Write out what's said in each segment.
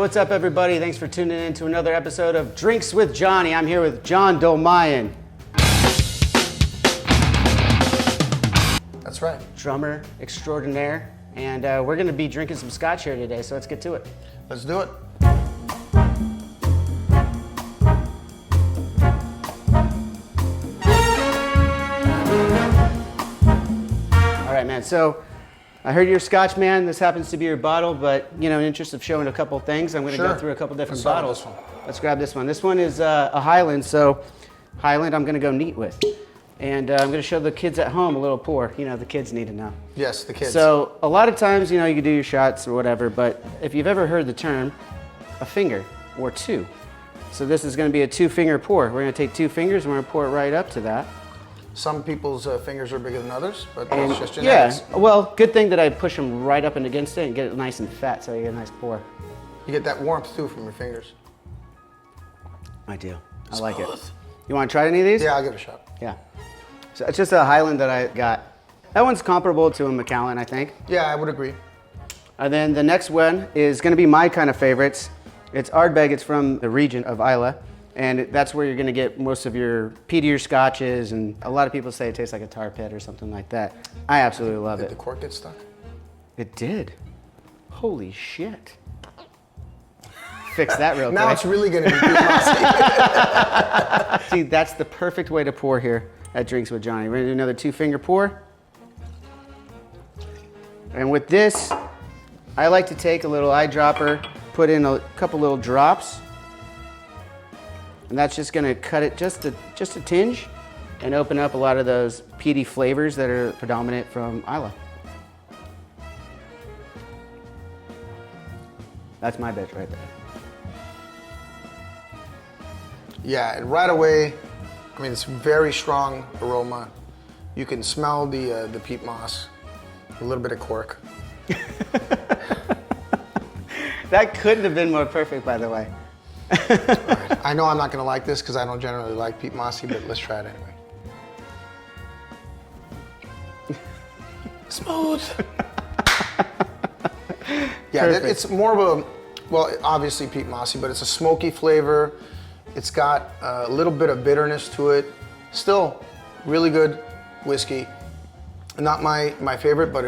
what's up everybody? Thanks for tuning in to another episode of Drinks with Johnny. I'm here with John Dolmayan. That's right. Drummer extraordinaire. And we're gonna be drinking some scotch here today, so let's get to it. Let's do it. All right, man, so I heard you're a Scotch man. This happens to be your bottle, but you know, in the interest of showing a couple things, I'm gonna go through a couple different bottles. Let's grab this one. This one is a Highland, so Highland I'm gonna go neat with. And I'm gonna show the kids at home a little pour. You know, the kids need to know. Yes, the kids. So a lot of times, you know, you can do your shots or whatever, but if you've ever heard the term, a finger or two. So this is gonna be a 2-finger pour. We're gonna take 2 fingers and we're gonna pour it right up to that. Some people's fingers are bigger than others, but it's just genetics. Yeah, well, good thing that I push them right up and against it and get it nice and fat so you get a nice pour. You get that warmth too from your fingers. I do. I like it. You wanna try any of these? Yeah, I'll give it a shot. Yeah. So it's just a Highland that I got. That one's comparable to a Macallan, I think. Yeah, I would agree. And then the next one is gonna be my kind of favorites. It's Ardbeg, it's from the region of Islay. And that's where you're gonna get most of your peatier scotches, and a lot of people say it tastes like a tar pit or something like that. I absolutely love it. Did the cork get stuck? It did. Holy shit. Fix that real quick. Now it's really gonna be too mossy. See, that's the perfect way to pour here at Drinks with Johnny. We're gonna do another 2-finger pour. And with this, I like to take a little eyedropper, put in a couple little drops, and that's just gonna cut it just a tinge and open up a lot of those peaty flavors that are predominant from Islay. That's my bitch right there. Yeah, and right away, I mean, it's very strong aroma. You can smell the peat moss, a little bit of cork. That couldn't have been more perfect, by the way. All right. I know I'm not gonna like this because I don't generally like peat mossy, but let's try it anyway. Smooth. Yeah, it's more of a, well, obviously peat mossy, but it's a smoky flavor. It's got a little bit of bitterness to it. Still, really good whiskey. Not my favorite, but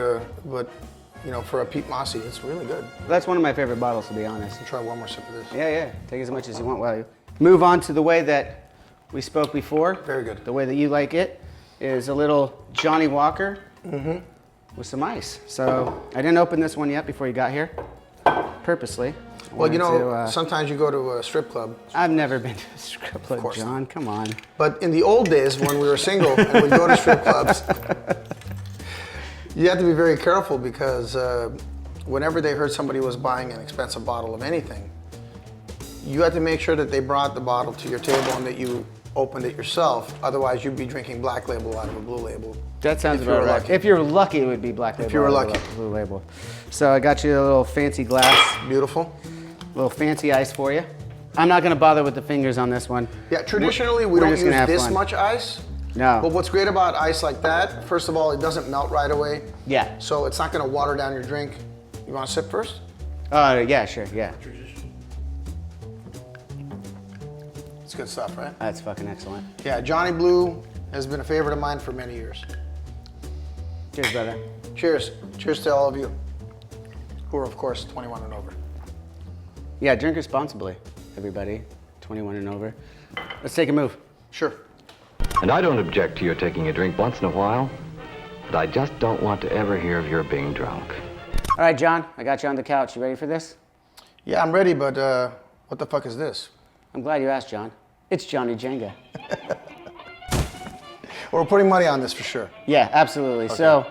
you know, for a peat mossy, it's really good. That's one of my favorite bottles, to be honest. I'll try one more sip of this. Yeah. Take as much as you want while you move on to the way that we spoke before. Very good. The way that you like it is a little Johnny Walker with some ice. So I didn't open this one yet before you got here, purposely. Well, you know, sometimes you go to a strip club. I've never been to a strip club, John. Come on. But in the old days, when we were single and we'd go to strip clubs, you have to be very careful because whenever they heard somebody was buying an expensive bottle of anything, you had to make sure that they brought the bottle to your table and that you opened it yourself. Otherwise, you'd be drinking Black Label out of a Blue Label. That sounds about right. If you're lucky, it would be Black Label. If you were lucky. Blue Label. So I got you a little fancy glass. Beautiful. A little fancy ice for you. I'm not gonna bother with the fingers on this one. Yeah, traditionally we don't use this much ice. No. But what's great about ice like that, first of all, it doesn't melt right away. Yeah. So it's not gonna water down your drink. You wanna sip first? Yeah, sure, yeah. It's good stuff, right? That's fucking excellent. Yeah, Johnny Blue has been a favorite of mine for many years. Cheers, brother. Cheers. Cheers to all of you who are, of course, 21 and over. Yeah, drink responsibly, everybody. 21 and over. Let's take a move. Sure. And I don't object to your taking a drink once in a while, but I just don't want to ever hear of your being drunk. All right, John, I got you on the couch. You ready for this? Yeah, I'm ready, but what the fuck is this? I'm glad you asked, John. It's Johnny Jenga. We're putting money on this for sure. Yeah, absolutely. Okay. So,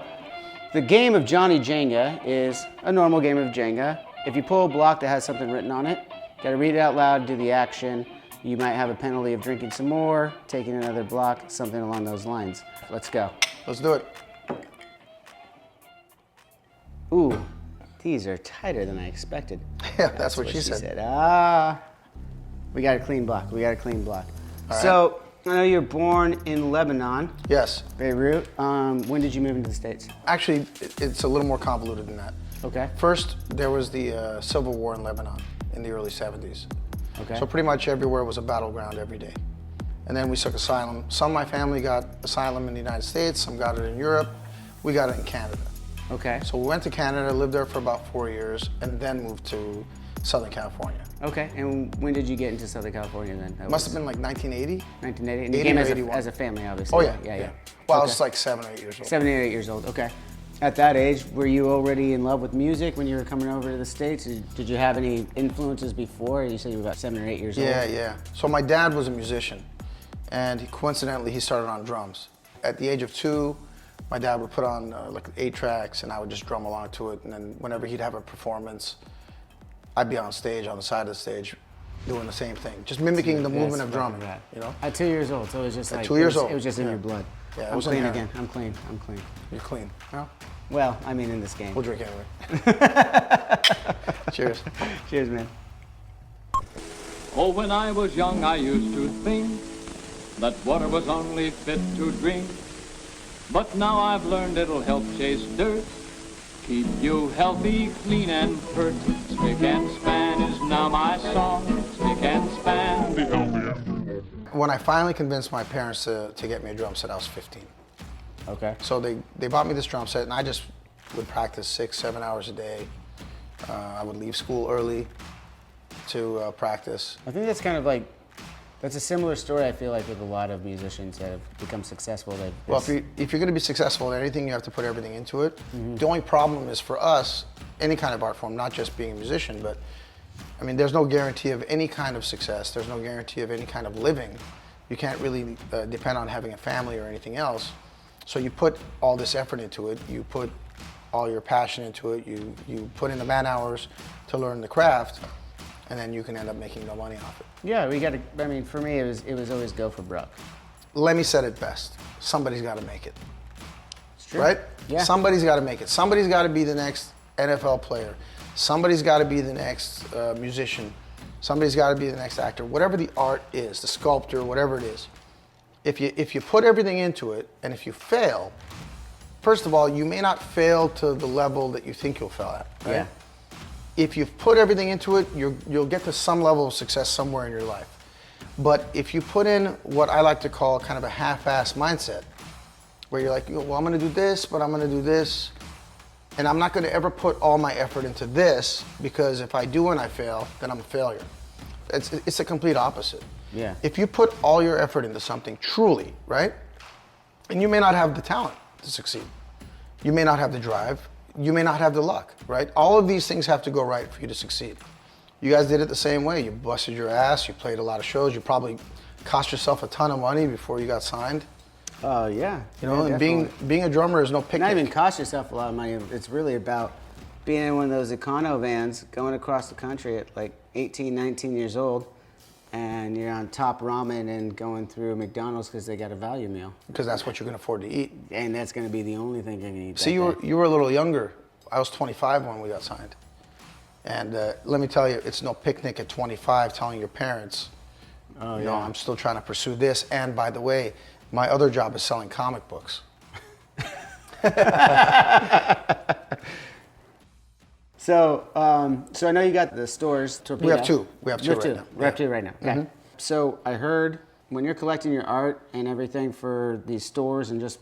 the game of Johnny Jenga is a normal game of Jenga. If you pull a block that has something written on it, you gotta read it out loud, do the action. You might have a penalty of drinking some more, taking another block, something along those lines. Let's go. Let's do it. Ooh, these are tighter than I expected. Yeah, that's what she said. We got a clean block. We got a clean block. All so, I know you're born in Lebanon. Yes. Beirut. When did you move into the States? Actually, it's a little more convoluted than that. Okay. First, there was the Civil War in Lebanon. in the early 70s. Okay. So pretty much everywhere was a battleground every day. And then we took asylum. Some of my family got asylum in the United States, some got it in Europe. We got it in Canada. Okay. So we went to Canada, lived there for about 4 years, and then moved to Southern California. Okay, and when did you get into Southern California then? Must have been like 1980. 1980? And you 80 came or as 81. as a family, obviously. Oh yeah, Yeah. Well, I Okay. was like 7 or 8 years old. 7 or 8 years old, okay. At that age, were you already in love with music when you were coming over to the States? Did you have any influences before? You said you were about 7 or 8 years old. Yeah. So my dad was a musician, and coincidentally, he started on drums. At the age of 2, my dad would put on like 8 tracks, and I would just drum along to it. And then whenever he'd have a performance, I'd be on stage, on the side of the stage, doing the same thing, just mimicking the movement of drumming. You know? At 2 years old, so it was just like 2 years old. It was just in your blood. Yeah, it I'm was clean inherent. again. I'm clean. You're clean. Yeah? Well, I mean in this game. We'll drink anyway. Cheers. Cheers, man. Oh, when I was young, I used to think that water was only fit to drink. But now I've learned it'll help chase dirt, keep you healthy, clean and pert. Spick and span is now my song. Spick and span, be healthier. When I finally convinced my parents to get me a drum set, I was 15. Okay. So they bought me this drum set, and I just would practice 6-7 hours a day. I would leave school early to practice. I think that's kind of like, that's a similar story I feel like with a lot of musicians that have become successful. Well, if you're going to be successful in anything, you have to put everything into it. The only problem is for us, any kind of art form, not just being a musician, but I mean, there's no guarantee of any kind of success. There's no guarantee of any kind of living. You can't really depend on having a family or anything else. So you put all this effort into it. You put all your passion into it. You put in the man hours to learn the craft, and then you can end up making no money off it. Yeah, we got to. I mean, for me, it was always go for broke. Lemmy said it best. Somebody's got to make it. It's true. Right? Yeah. Somebody's got to make it. Somebody's got to be the next NFL player. Somebody's got to be the next musician. Somebody's got to be the next actor. Whatever the art is, the sculptor, whatever it is. If you put everything into it, and if you fail, first of all, you may not fail to the level that you think you'll fail at. Right? Yeah. If you've put everything into it, you'll get to some level of success somewhere in your life. But if you put in what I like to call kind of a half-ass mindset, where you're like, well, I'm going to do this, but I'm going to do this, and I'm not going to ever put all my effort into this, because if I do and I fail, then I'm a failure. It's the complete opposite. Yeah. If you put all your effort into something truly, right, and you may not have the talent to succeed, you may not have the drive, you may not have the luck, right? All of these things have to go right for you to succeed. You guys did it the same way. You busted your ass, you played a lot of shows, you probably cost yourself a ton of money before you got signed. Oh yeah. You know, Yeah, and definitely. being a drummer is no picnic. Not even cost yourself a lot of money. It's really about being in one of those econo vans going across the country at like 18, 19 years old, and you're on top ramen and going through McDonald's because they got a value meal. Because that's what you can afford to eat. And that's going to be the only thing you can eat. See, that day. you were a little younger. I was 25 when we got signed. And let me tell you, it's no picnic at 25 telling your parents, Oh, you know, yeah. I'm still trying to pursue this. And by the way, my other job is selling comic books. So I know you got the stores. Torpedo. We have two. We have two right now. We have two right now. Okay. So I heard when you're collecting your art and everything for these stores and just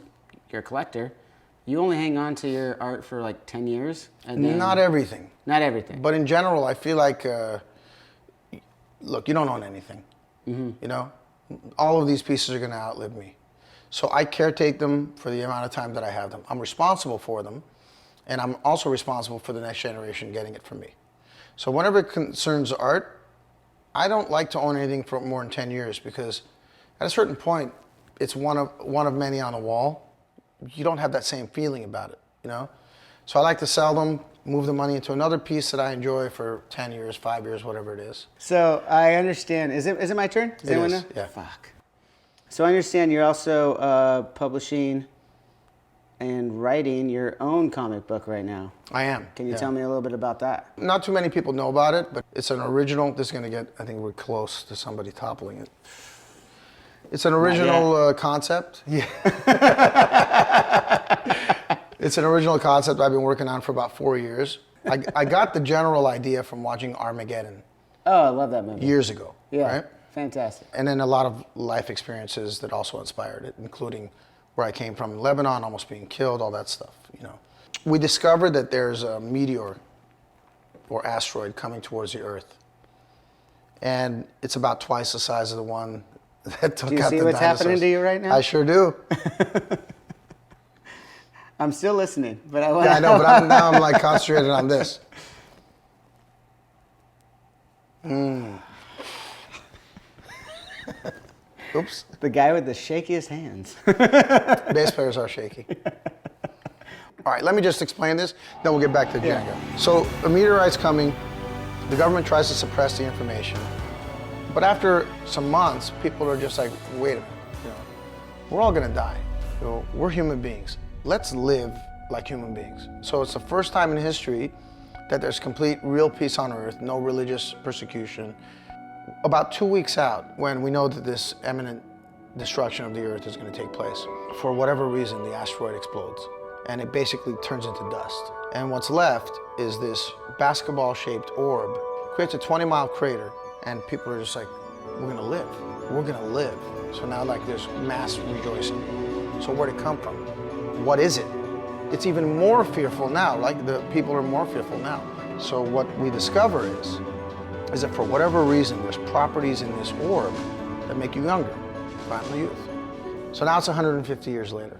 you're a collector, you only hang on to your art for like 10 years? And then, Not everything. Not everything. But in general, I feel like, look, you don't own anything. You know, all of these pieces are going to outlive me. So I caretake them for the amount of time that I have them. I'm responsible for them, and I'm also responsible for the next generation getting it from me. So whenever it concerns art, I don't like to own anything for more than 10 years, because at a certain point, it's one of many on a wall. You don't have that same feeling about it, you know? So I like to sell them, move the money into another piece that I enjoy for 10 years, 5 years, whatever it is. So I understand. Is it my turn? Does It anyone is, know? yeah. Fuck. So I understand you're also publishing and writing your own comic book right now. I am. Can you yeah. tell me a little bit about that? Not too many people know about it, but it's an original. This is going to get, I think we're close to somebody toppling it. It's an original concept. Yeah. It's an original concept I've been working on for about 4 years. I got the general idea from watching Armageddon. Oh, I love that movie. years ago. Yeah, Right? fantastic. And then a lot of life experiences that also inspired it, including where I came from in Lebanon, almost being killed, all that stuff. We discovered that there's a meteor or asteroid coming towards the Earth, and it's about twice the size of the one that took out the dinosaurs. Do you see what's happening to you right now? I sure do. I'm still listening, but I want. Yeah, I know, but now I'm like concentrated on this. Oops. The guy with the shakiest hands. Bass players are shaky. All right, let me just explain this, then we'll get back to Jenga. So a meteorite's coming. The government tries to suppress the information. But after some months, people are just like, wait a minute, we're all gonna die. We're human beings. Let's live like human beings. So it's the first time in history that there's complete real peace on Earth, no religious persecution. About 2 weeks out, when we know that this imminent destruction of the Earth is gonna take place, for whatever reason, the asteroid explodes and it basically turns into dust. And what's left is this basketball-shaped orb, creates a 20-mile crater, and people are just like, we're gonna live. We're gonna live. So now like there's mass rejoicing. So where'd it come from? What is it? It's even more fearful now, like the people are more fearful now. So what we discover is that for whatever reason, there's properties in this orb that make you younger, final youth. So now it's 150 years later.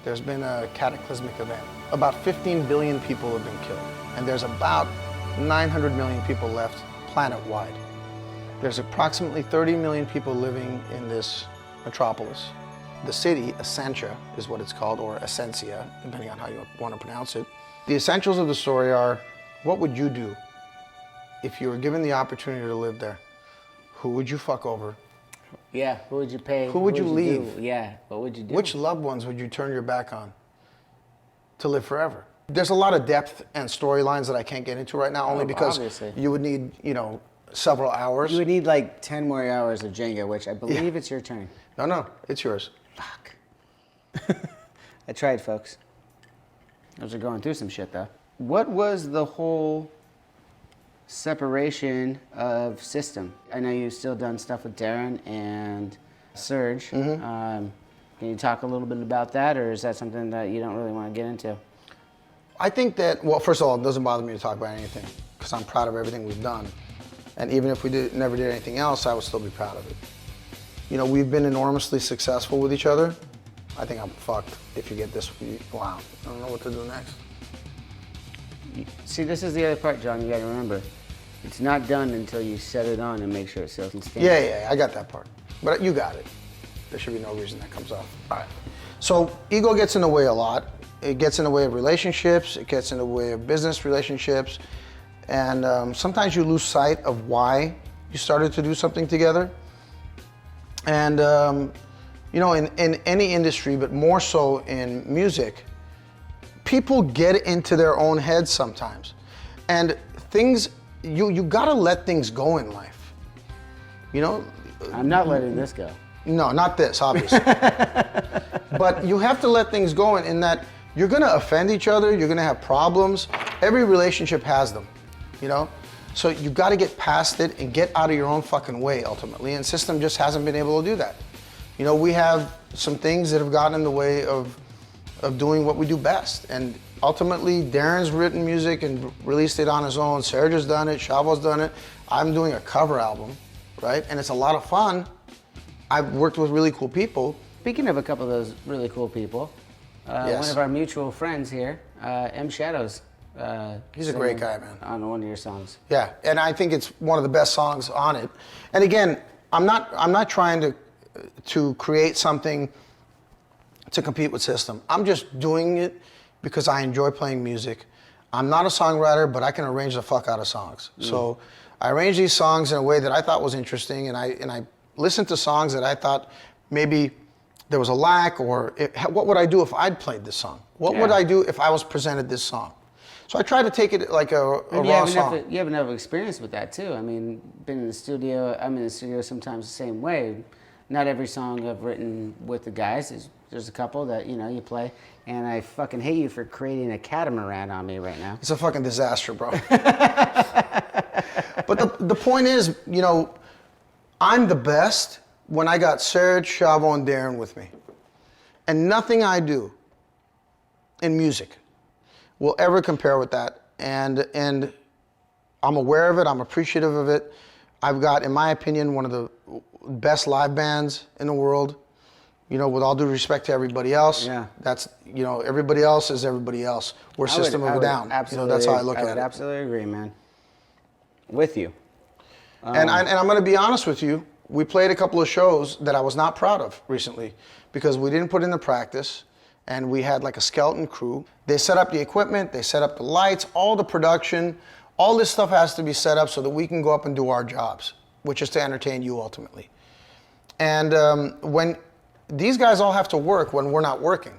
There's been a cataclysmic event. About 15 billion people have been killed, and there's about 900 million people left planet-wide. There's approximately 30 million people living in this metropolis. The city, Essentia, is what it's called, or Essentia, depending on how you want to pronounce it. The essentials of the story are, what would you do if you were given the opportunity to live there? Who would you fuck over? Yeah, who would you pay? Who would you leave? Do? Yeah, what would you do? Which loved ones would you turn your back on to live forever? There's a lot of depth and storylines that I can't get into right now, only because obviously. You would need, several hours. You would need like 10 more hours of Jenga, which I believe it's your turn. No, it's yours. Fuck. I tried, folks. I was going through some shit, though. What was the whole separation of system? I know you've still done stuff with Darren and Serge. Can you talk a little bit about that, or is that something that you don't really want to get into? I think that, well, first of all, it doesn't bother me to talk about anything, because I'm proud of everything we've done. And even if we never did anything else, I would still be proud of it. We've been enormously successful with each other. I think I'm fucked if you get this. Wow, I don't know what to do next. See, this is the other part, John, you gotta remember. It's not done until you set it on and make sure it still can stand. Yeah, I got that part. But you got it. There should be no reason that comes off. All right. So ego gets in the way a lot. It gets in the way of relationships. It gets in the way of business relationships. And sometimes you lose sight of why you started to do something together. And, in any industry, but more so in music, people get into their own heads sometimes. And things, you gotta let things go in life. I'm not letting this go. No, not this, obviously. But you have to let things go in that you're gonna offend each other, you're gonna have problems. Every relationship has them, So you gotta get past it and get out of your own fucking way ultimately, and System just hasn't been able to do that. We have some things that have gotten in the way of doing what we do best. And ultimately, Darren's written music and released it on his own. Serge has done it, Chavo's done it. I'm doing a cover album, right? And it's a lot of fun. I've worked with really cool people. Speaking of a couple of those really cool people, Yes. one of our mutual friends here, M. Shadows. He's a great guy, man. On one of your songs. Yeah, and I think it's one of the best songs on it. And again, I'm not trying to create something to compete with System. I'm just doing it because I enjoy playing music. I'm not a songwriter, but I can arrange the fuck out of songs. So I arranged these songs in a way that I thought was interesting, and I listened to songs that I thought maybe there was a lack, or what would I do if I'd played this song? What would I do if I was presented this song? So I try to take it like a raw song. You have enough experience with that too. I mean, been in the studio, I'm in the studio sometimes the same way. Not every song I've written with the guys. There's a couple that, you play, and I fucking hate you for creating a catamaran on me right now. It's a fucking disaster, bro. But the point is, you know, I'm the best when I got Serge, Chavo, and Darren with me. And nothing I do in music will ever compare with that. And I'm aware of it. I'm appreciative of it. I've got, in my opinion, one of the best live bands in the world. You know, with all due respect to everybody else, that's, you know, everybody else is everybody else. We're System of a Down. Absolutely, you know, that's how I look at it. Absolutely agree, man. With you. And I'm going to be honest with you. We played a couple of shows that I was not proud of recently because we didn't put in the practice, and we had like a skeleton crew. They set up the equipment, they set up the lights, all the production. All this stuff has to be set up so that we can go up and do our jobs, which is to entertain you ultimately. And when these guys all have to work when we're not working,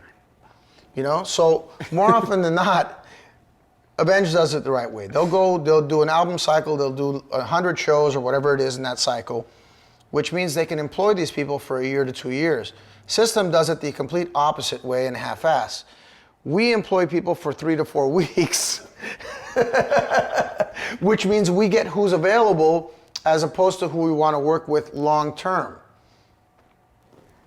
you know? So more often than not, Avenged does it the right way. They'll do an album cycle, they'll do 100 shows or whatever it is in that cycle, which means they can employ these people for a year to 2 years. System does it the complete opposite way and half-ass. We employ people for 3 to 4 weeks, which means we get who's available as opposed to who we want to work with long term.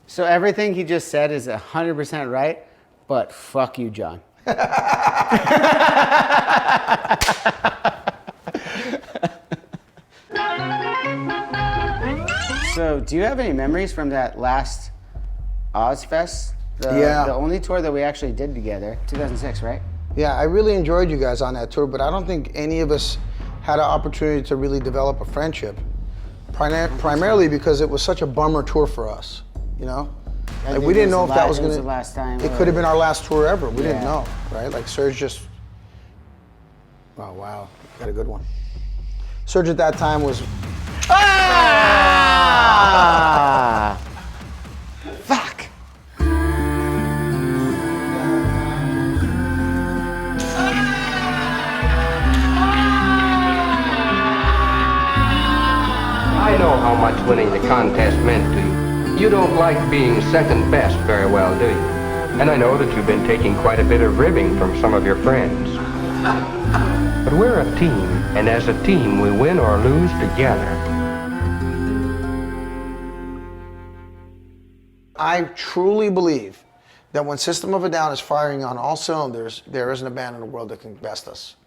So everything he just said is 100% right, but fuck you, John. So do you have any memories from that last Ozfest? The only tour that we actually did together, 2006, right? Yeah, I really enjoyed you guys on that tour, but I don't think any of us had an opportunity to really develop a friendship. Primarily because it was such a bummer tour for us, you know? Like we didn't know if that was gonna. The last time. It could have been our last tour ever. We didn't know, right? Like Serge just. Oh wow, got a good one. Serge at that time was. Ah! Fuck. I know how much winning the contest meant to you. You don't like being second best very well, do you? And I know that you've been taking quite a bit of ribbing from some of your friends. But we're a team, and as a team, we win or lose together. I truly believe that when System of a Down is firing on all cylinders, there isn't a band in the world that can best us.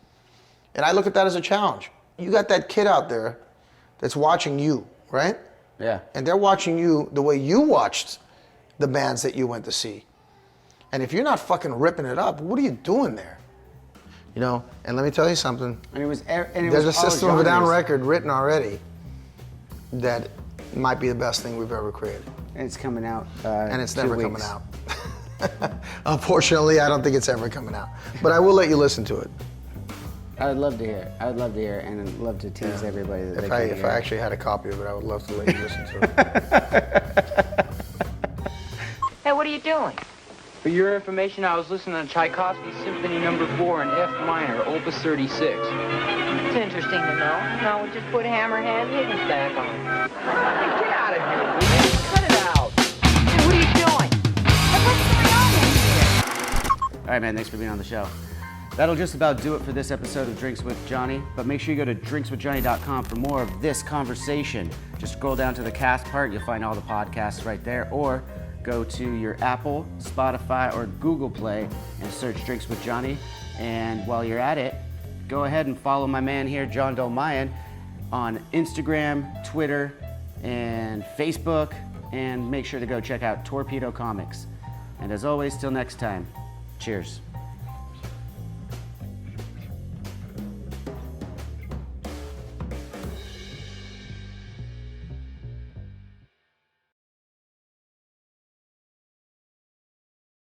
And I look at that as a challenge. You got that kid out there that's watching you, right? Yeah. And they're watching you the way you watched the bands that you went to see. And if you're not fucking ripping it up, what are you doing there? You know, and let me tell you something. And there's a System of a Down record written already that might be the best thing we've ever created. And it's coming out. And it's never coming out. Unfortunately, I don't think it's ever coming out. But I will let you listen to it. I would love to hear it. I would love to hear it, and I'd love to tease everybody that If I actually had a copy of it, I would love to let you listen to it. Hey, what are you doing? For your information, I was listening to Tchaikovsky's Symphony No. 4 in F minor, Opus 36. It's interesting to know. Now we'll just put Hammerhand Higginstack on. Hey, get out of here, will you? Cut it out. Hey, what are you doing? Hey, what's going on in here? All right, man, thanks for being on the show. That'll just about do it for this episode of Drinks with Johnny, but make sure you go to drinkswithjohnny.com for more of this conversation. Just scroll down to the cast part, you'll find all the podcasts right there, or go to your Apple, Spotify, or Google Play and search Drinks with Johnny. And while you're at it, go ahead and follow my man here, John Dolmayan, on Instagram, Twitter, and Facebook, and make sure to go check out Torpedo Comics. And as always, till next time, cheers.